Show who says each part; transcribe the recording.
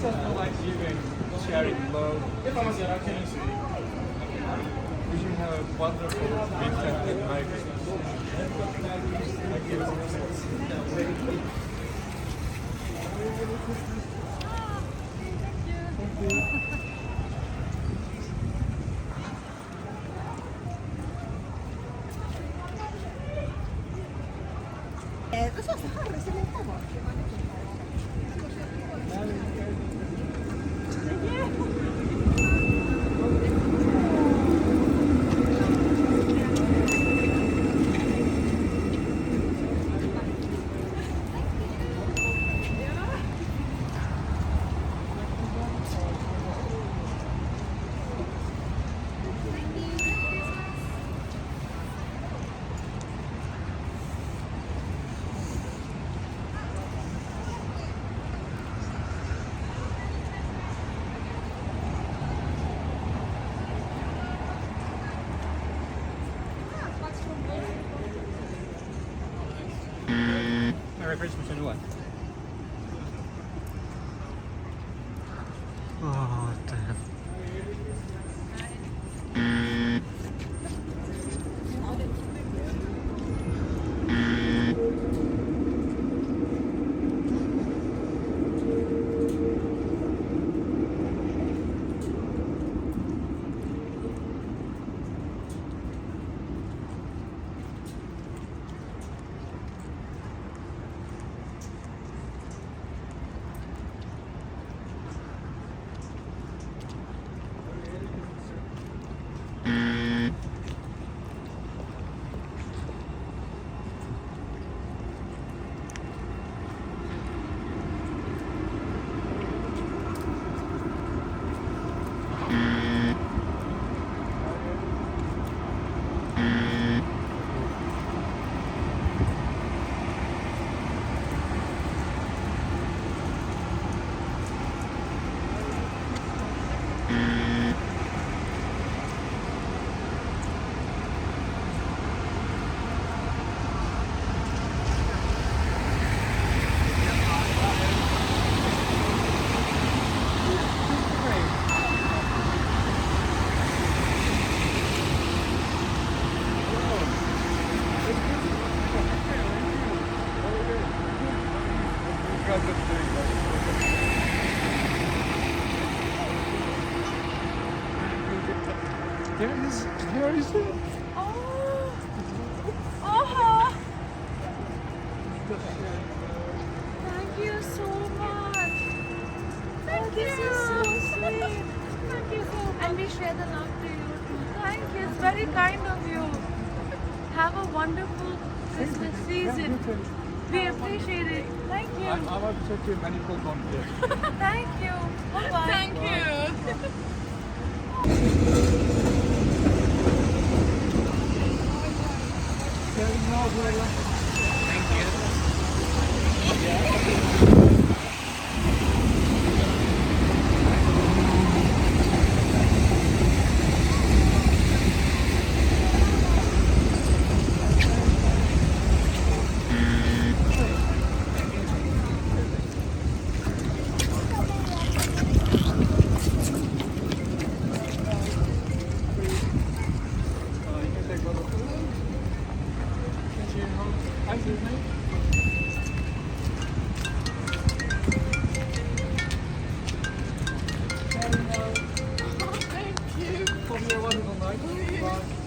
Speaker 1: just for like giving, sharing love. Wishing you have a wonderful weekend and Merry Christmas. Thank you.
Speaker 2: Osaako se Harri silleen tavoin?
Speaker 1: Merry Christmas everyone.
Speaker 3: Oh, damn.
Speaker 1: There is it.
Speaker 2: Oh! Oh! Thank you so much. Thank you. This is so sweet. Thank you so much. And we share the love to you too. Thank you. It's very kind of you. Have a wonderful Christmas season. We appreciate it. Thank you.
Speaker 1: I want to talk to you many people on here.
Speaker 2: Thank you. Bye-bye.
Speaker 4: Thank you.
Speaker 1: Thank you. From your wonderful night. Bye.